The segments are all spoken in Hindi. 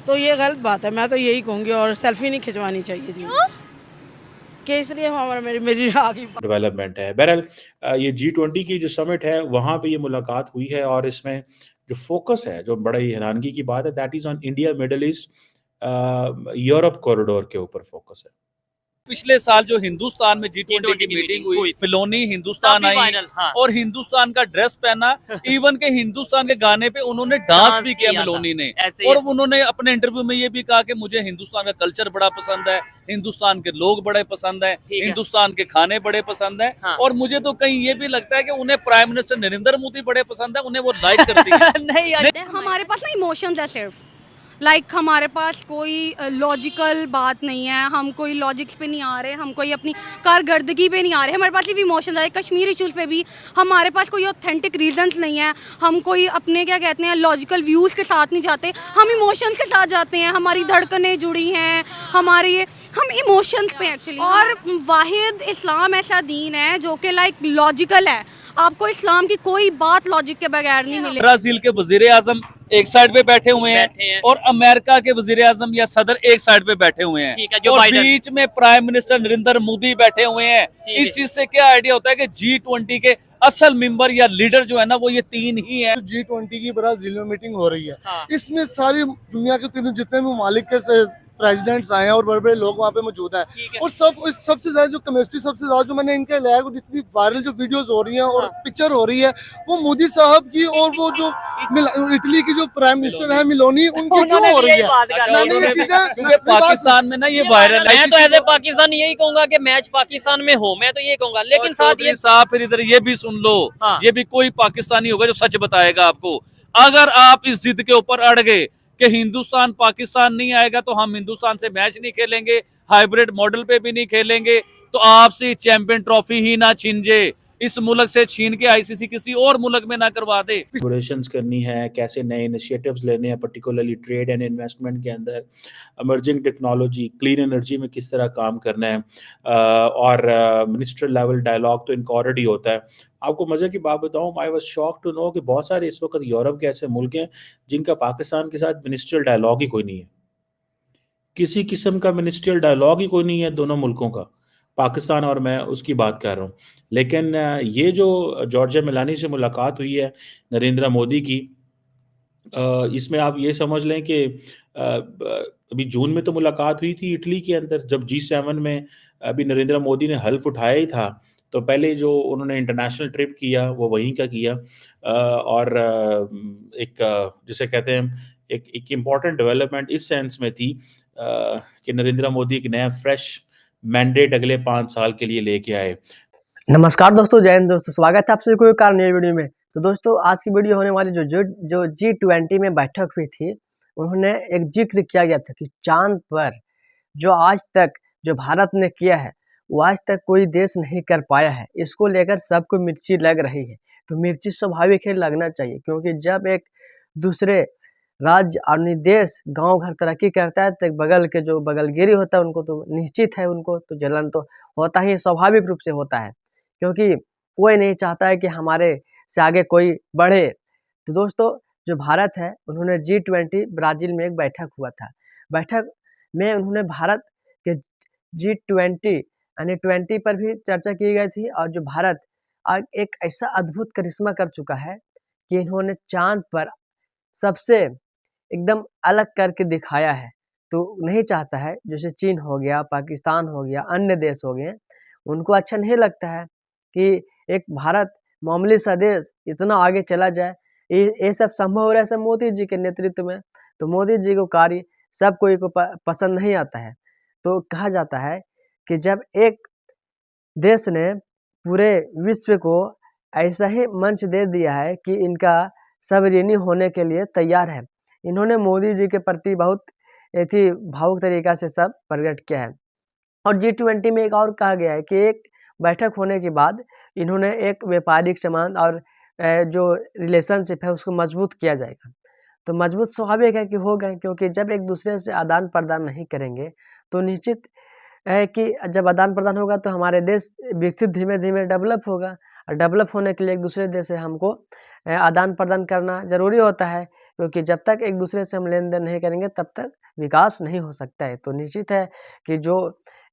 तो ये गलत बात है, मैं तो यही कहूँगी। और सेल्फी नहीं खिंचवानी चाहिए थी कि इसलिए हमारा मेरी आगे डेवलपमेंट है। बहरहाल ये G20 की जो समिट है वहाँ पे ये मुलाकात हुई है और इसमें जो फोकस है, जो बड़ा ही हैरानगी की बात है, that is on India middle east Europe corridor के ऊपर फोकस है। पिछले साल जो हिंदुस्तान में G20 की मीटिंग हुई, मेलोनी हिंदुस्तान आई हाँ। और हिंदुस्तान का ड्रेस पहना, इवन के हिंदुस्तान के गाने पे उन्होंने डांस भी किया मेलोनी ने। और उन्होंने अपने इंटरव्यू में ये भी कहा कि मुझे हिंदुस्तान का कल्चर बड़ा पसंद है, हिंदुस्तान के लोग बड़े पसंद है, हिंदुस्तान के खाने बड़े पसंद है। हाँ। और मुझे तो कहीं ये भी लगता है कि उन्हें प्राइम मिनिस्टर नरेंद्र मोदी बड़े पसंद है, उन्हें वो लाइक करती है। नहीं, हमारे पास ना इमोशंस है सिर्फ, हमारे पास कोई लॉजिकल बात नहीं है, हम कोई लॉजिक्स पे नहीं आ रहे, हम कोई अपनी कारकर्दगी पे नहीं आ रहे, हमारे पास सिर्फ इमोशंस है। कश्मीर इशूज़ पे भी हमारे पास कोई ऑथेंटिक रीजंस नहीं है, हम कोई अपने क्या कहते हैं लॉजिकल व्यूज़ के साथ नहीं जाते, हम इमोशंस के साथ जाते हैं। हमारी धड़कनें जुड़ी हैं, हम इमोशंस पे एक्चुअली। और वाहिद इस्लाम ऐसा दीन है जो कि लॉजिकल है, आपको इस्लाम की कोई बात लॉजिक के बगैर नहीं मिलेगी। ब्राजील के वजीर आजम एक साइड पे बैठे हुए हैं और अमेरिका के वजीर आजम या सदर एक साइड पे बैठे हुए हैं और बीच में प्राइम मिनिस्टर नरेंद्र मोदी बैठे हुए हैं। इस चीज से क्या आइडिया होता है कि G20 के असल मेंबर या लीडर जो है ना वो ये तीन ही है। G20 की ब्राजील में मीटिंग हो रही है। हाँ। इसमें सारी दुनिया के तीनों जितने भी ममालिक के प्रेसिडेंट्स आए हैं और बड़े बड़े लोग वहाँ पे मौजूद हैं। और सबसे ज्यादा जो केमिस्ट्री सबसे ज्यादा जो मैंने इनके लिया है, जितनी वायरल जो वीडियोस हो रही हैं और पिक्चर हो रही है, वो मोदी साहब की और वो जो इटली की जो प्राइम मिनिस्टर है मेलोनी, उनकी क्यों हो रही है। मैंने ये चीजें पाकिस्तान में ना ये वायरल है। मैं तो एज ए पाकिस्तान यही कहूंगा कि मैच पाकिस्तान में हो, मैं तो ये कहूंगा। लेकिन साथ ये साहब फिर इधर ये भी सुन लो, हाँ। ये भी कोई पाकिस्तानी होगा जो सच बताएगा आपको। अगर आप इस जिद के ऊपर अड़ गए कि हिंदुस्तान पाकिस्तान नहीं आएगा तो हम हिंदुस्तान से मैच नहीं खेलेंगे, हाइब्रिड मॉडल पे भी नहीं खेलेंगे, तो आपसे चैंपियन ट्रॉफी ही ना छीन जाए, इस मुल्क से छीन के आईसीसी किसी और मुल्क में ना करवा दे। कोलैबोरेशंस करनी है, कैसे नए इनिशिएटिव्स लेने हैं, पर्टिकुलरली ट्रेड एंड इन्वेस्टमेंट के अंदर, इमर्जिंग टेक्नोलॉजी, क्लीन एनर्जी में किस तरह काम करना है, और मिनिस्ट्रियल लेवल डायलॉग तो इनका ऑलरेडी होता है। आपको मजे की बात बताऊं, I was shocked to know कि बहुत सारे इस वक्त यूरोप के ऐसे मुल्क हैं जिनका पाकिस्तान के साथ मिनिस्ट्रियल डायलॉग ही कोई नहीं है। किसी किस्म का मिनिस्ट्रियल डायलॉग ही कोई नहीं है दोनों मुल्कों का, पाकिस्तान और मैं उसकी बात कर रहा हूँ। लेकिन ये जो जॉर्जिया मेलानी से मुलाकात हुई है नरेंद्र मोदी की, इसमें आप ये समझ लें कि अभी जून में तो मुलाकात हुई थी इटली के अंदर, जब G7 में अभी नरेंद्र मोदी ने हल्फ उठाया ही था, तो पहले जो उन्होंने इंटरनेशनल ट्रिप किया वो वहीं का किया। और जिसे कहते हैं एक इम्पॉर्टेंट डेवलपमेंट इस सेंस में थी कि नरेंद्र मोदी एक नया फ्रेश मैंडेट अगले 5 साल के लिए लेके आए। नमस्कार दोस्तों, जय हिंद दोस्तों, स्वागत है आप सभी को एक नई वीडियो में। तो दोस्तों आज की वीडियो होने वाली जो G20 में बैठक हुई थी, उन्होंने एक जिक्र किया गया था कि चांद पर जो आज तक जो भारत ने किया है वो आज तक कोई देश नहीं कर पाया है। इसको लेकर सबको मिर्ची लग रही है, तो मिर्ची स्वाभाविक है लगना चाहिए, क्योंकि जब एक दूसरे राज्य और देश गांव घर तरक्की करता है तो बगल के जो बगलगिरी होता है उनको तो निश्चित है, उनको तो जलन तो होता ही, स्वाभाविक रूप से होता है, क्योंकि कोई नहीं चाहता है कि हमारे से आगे कोई बढ़े। तो दोस्तों जो भारत है, उन्होंने G20 ब्राज़ील में एक बैठक हुआ था। बैठक में उन्होंने भारत के G20 यानी 20 पर भी चर्चा की गई थी, और जो भारत आज एक ऐसा अद्भुत करिश्मा कर चुका है कि इन्होंने चांद पर सबसे एकदम अलग करके दिखाया है। तो नहीं चाहता है, जैसे चीन हो गया, पाकिस्तान हो गया, अन्य देश हो गए, उनको अच्छा नहीं लगता है कि एक भारत मामूली सा देश इतना आगे चला जाए। ये सब संभव हो रहा है सब मोदी जी के नेतृत्व में। तो मोदी जी को कार्य सब कोई को पसंद नहीं आता है। तो कहा जाता है कि जब एक देश ने पूरे विश्व को ऐसा ही मंच दे दिया है कि इनका सब ऋणी होने के लिए तैयार है, इन्होंने मोदी जी के प्रति बहुत ऐसी भावुक तरीका से सब प्रकट किया है। और G20 में एक और कहा गया है कि एक बैठक होने के बाद इन्होंने एक व्यापारिक संबंध और जो रिलेशनशिप है उसको मजबूत किया जाएगा। तो मजबूत स्वाभाविक है कि होगा, क्योंकि जब एक दूसरे से आदान प्रदान नहीं करेंगे तो निश्चित है कि जब आदान प्रदान होगा तो हमारे देश विकसित धीमे धीमे डेवलप होगा। और डेवलप होने के लिए एक दूसरे देश से हमको आदान प्रदान करना ज़रूरी होता है, क्योंकि जब तक एक दूसरे से हम लेन देन नहीं करेंगे तब तक विकास नहीं हो सकता है। तो निश्चित है कि जो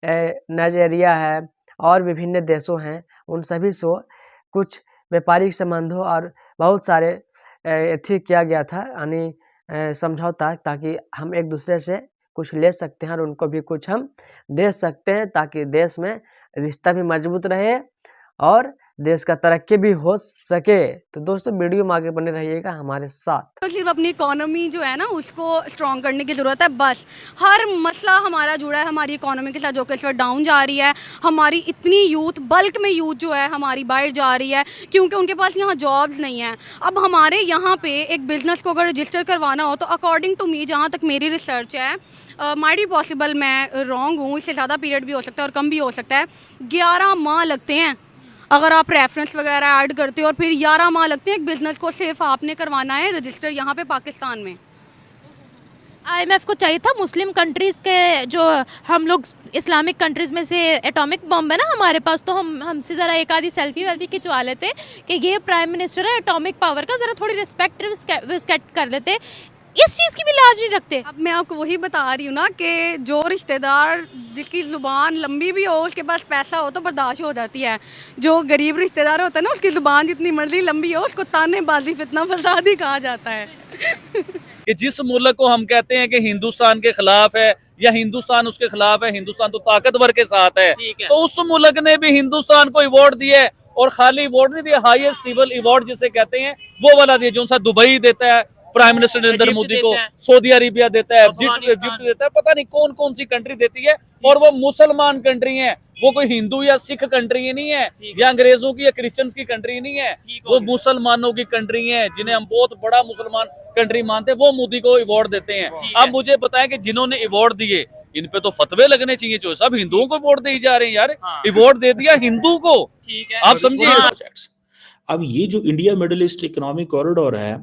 नाइजीरिया है और विभिन्न देशों हैं उन सभी से कुछ व्यापारिक संबंधों और बहुत सारे एथी किया गया था, यानी समझौता, ताकि हम एक दूसरे से कुछ ले सकते हैं और उनको भी कुछ हम दे सकते हैं, ताकि देश में रिश्ता भी मजबूत रहे और देश का तरक्की भी हो सके। तो दोस्तों वीडियो में आगे बने रहिएगा हमारे साथ। तो सिर्फ अपनी इकोनॉमी जो है ना उसको स्ट्रॉन्ग करने की ज़रूरत है बस। हर मसला हमारा जुड़ा है हमारी इकोनॉमी के साथ, जो कि इस वक्त डाउन जा रही है। हमारी इतनी यूथ, बल्क में यूथ जो है हमारी बाहर जा रही है क्योंकि उनके पास यहाँ जॉब्स नहीं है। अब हमारे यहाँ पे एक बिज़नेस को अगर रजिस्टर करवाना हो तो अकॉर्डिंग टू मी, जहाँ तक मेरी रिसर्च है, माइट बी पॉसिबल मैं रॉन्ग हूँ, इससे ज़्यादा पीरियड भी हो सकता है और कम भी हो सकता है, 11 माह लगते हैं अगर आप रेफरेंस वगैरह ऐड करते हो, और फिर 11 माह लगते हैं एक बिज़नेस को सिर्फ आपने करवाना है रजिस्टर यहाँ पे पाकिस्तान में। IMF को चाहिए था मुस्लिम कंट्रीज़ के, जो हम लोग इस्लामिक कंट्रीज़ में से एटॉमिक बम है ना हमारे पास, तो हमसे ज़रा एक आधी सेल्फी वेल्फी खिंचवा लेते कि ये प्राइम मिनिस्टर है एटॉमिक पावर का, ज़रा थोड़ी रिस्पेक्ट कर लेते। इस चीज़ की भी लाज नहीं रखते। अब मैं आपको वही बता रही हूँ ना कि जो रिश्तेदार जिसकी ज़ुबान लंबी भी हो, उसके पास पैसा हो तो बर्दाश्त हो जाती है। जो गरीब रिश्तेदार होता है ना, उसकी ज़ुबान जितनी मर्जी लंबी हो उसको तानेबाजी फितना फसाद ही कहा जाता है। कि जिस मुल्क को हम कहते हैं कि हिंदुस्तान के खिलाफ है या हिंदुस्तान उसके खिलाफ है, हिंदुस्तान तो ताकतवर के साथ है, तो उस मुल्क ने भी हिंदुस्तान को अवार्ड दिया, और खाली अवार्ड नहीं दिया, हाईएस्ट सिविल अवार्ड जिसे कहते हैं वो वाला दिया, जो सा दुबई देता है प्राइम मिनिस्टर नरेंद्र मोदी को, सऊदी अरेबिया देता है, इजिप्ट देता है, पता नहीं कौन कौन सी कंट्री देती है, और वो मुसलमान कंट्री है। वो कोई हिंदू या सिख कंट्री नहीं है, या अंग्रेजों की या क्रिश्चियंस की कंट्री नहीं है, वो मुसलमानों की कंट्री है, जिन्हें हम बहुत बड़ा मुसलमान कंट्री मानते हैं, वो मोदी को अवार्ड देते हैं। अब मुझे बताएं कि जिन्होंने अवार्ड दिए इन पे तो फतवे लगने चाहिए, जो सब हिंदुओं को अवार्ड दी जा रहे हैं यार। अवार्ड दे दिया हिंदू को, आप समझिए। अब ये जो India middle east economic corridor है,